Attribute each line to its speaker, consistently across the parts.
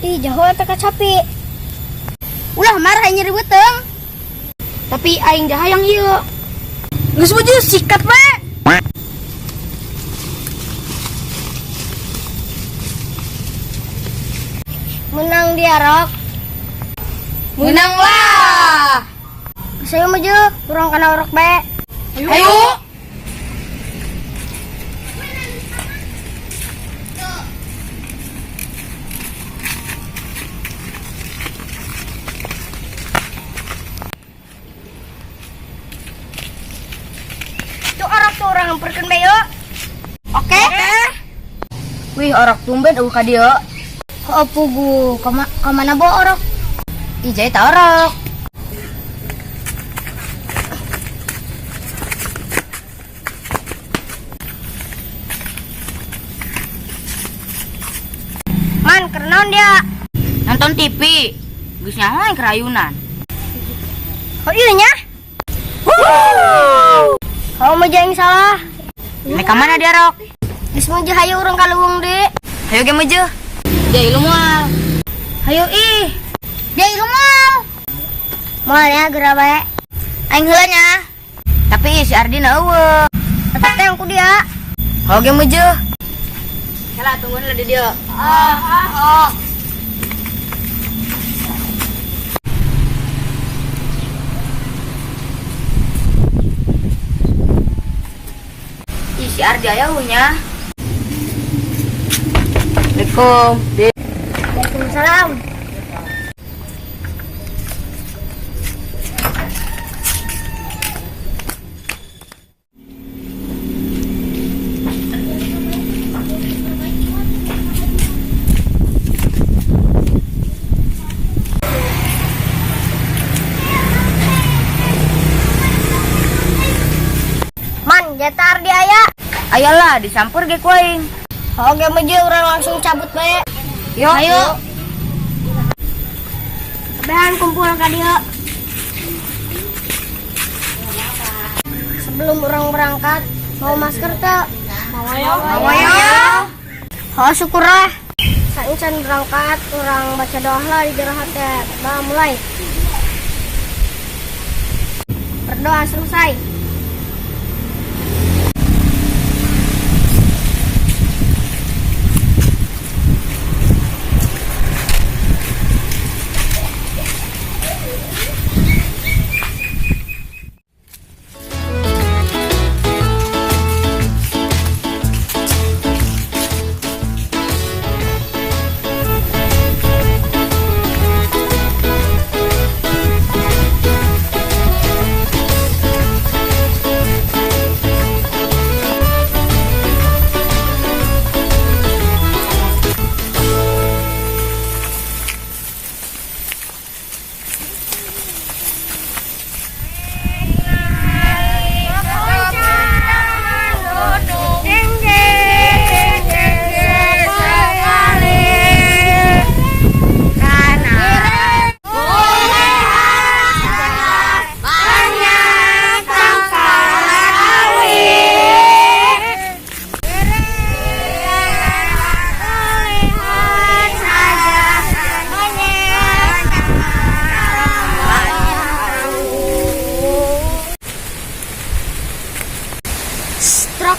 Speaker 1: Ih, jauh eta kacapi. Ulah marah nyeri beteng. Tapi aing jahayang ieu. Geus maju sikat we. Menang dia, Rok. Menanglah. Saya maju, kurang kana orok be. Ayo. Tuh orok tuh orang ngamperkeun be yuk. Oke. Wih, orok tumben ka dieu. Oh pugu, kemana bo orok? Ijai tak orok. Man, kerenaun dia? Nonton TV. Geus nyahoan kerayunan. Oh iya nya? Kau mau yang salah. Mereka mana dia rok? Geus maju hayu urang kaluung deh. Hayu ge maju. Dia ilu moal. Hayu ih. Dia ilu moal. Moal ya geura bae. Aing heula nya. Tapi si Ardina eueuh. Eta teh ku dia. Oge meuju. Kala tungguin lah di dia. Ih si Ardi aya nya. Assalamualaikum. Waalaikumsalam. Man, jata Ardi aya. Ayalah disampur ge ku aing. Oke maju orang langsung cabut bae. Yuk. Ayo. Kebehan kumpul ka dieu. Sebelum orang berangkat, mau masker teu? Mau ya. Oh syukurlah. Saencan berangkat, orang baca doa lah di jero hate. Bah mulai. Berdoa selesai.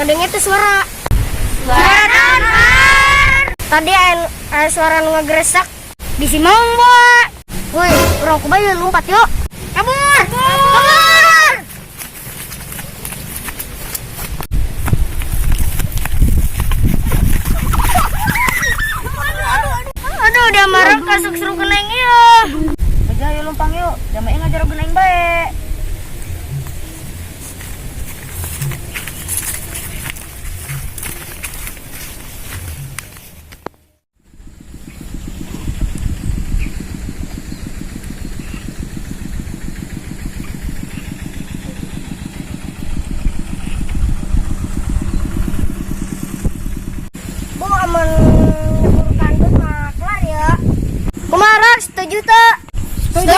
Speaker 1: Kedengar tuh suara naon? Tadi ada suara ngegresak di Simong, Bo. Woi, urang kumaha lompat yuk. Kabur. Aduh, dia marah kasuk seru geneng ieu. Aja yuk lumpang yuk. Jamae ngajar geneng bae. Setuju tak? Setuju.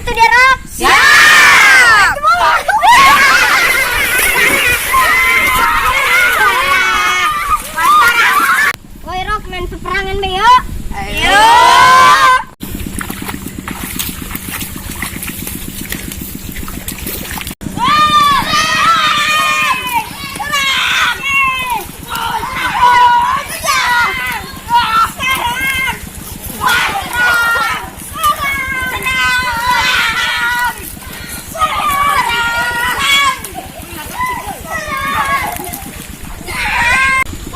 Speaker 1: gitu dia, Rok.
Speaker 2: Siap.
Speaker 1: Woi, Rok, main peperangan be yuk.
Speaker 2: Ayo.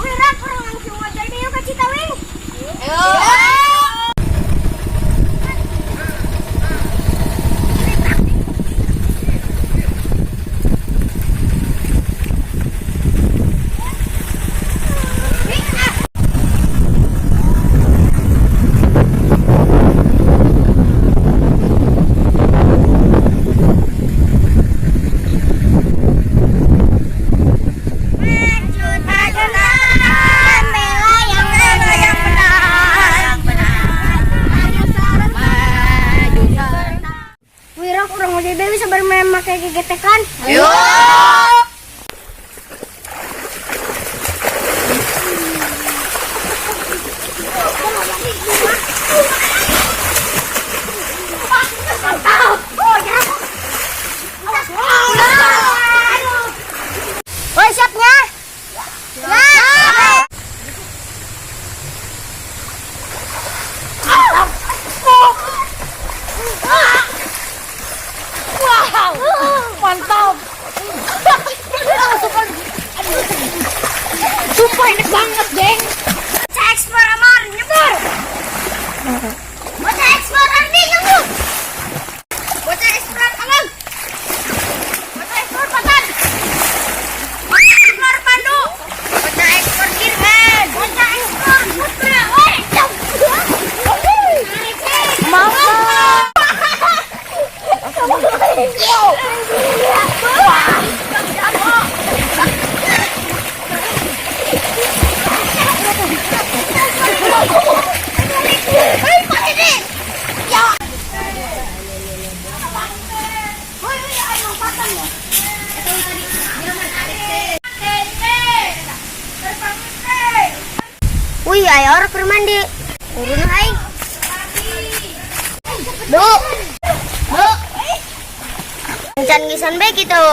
Speaker 1: Woi, Rok, orang langsung aja deh yuk ke Citawing. Wih, Rok, orang udah bisa bermain pakai gegetekan.
Speaker 2: Ayo.
Speaker 1: Woi, siapnya? Siap.
Speaker 2: Mantap. Sumpah enak banget, geng.
Speaker 1: Bocah ekspor Amar, nyebur. Bocah ekspor Ardi, nyebur. Bocah ekspor Amar. Bocah ekspor Patan. Bocah ekspor Pandu. Bocah ekspor Kirhen. Bocah ekspor Putra. Woi, wih, ayo orang bermandi. Urun aing. Bu. Bu. Encan gisan baik itu.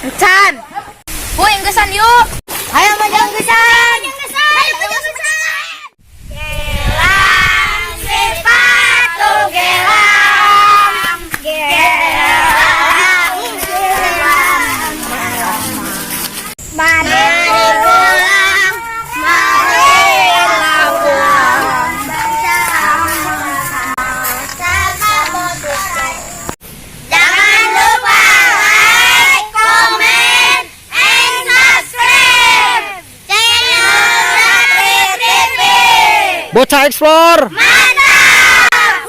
Speaker 2: Encan. Woi, enggesan yuk.
Speaker 1: Ayo majang gisan. Ayo majang gisan. Gelang sepatu gelang. Gelang. Mari pulang. Marilah pulang. Jangan lupa like, comment, and subscribe channel Satri TV.
Speaker 3: Bocah Explore.
Speaker 1: Mantap!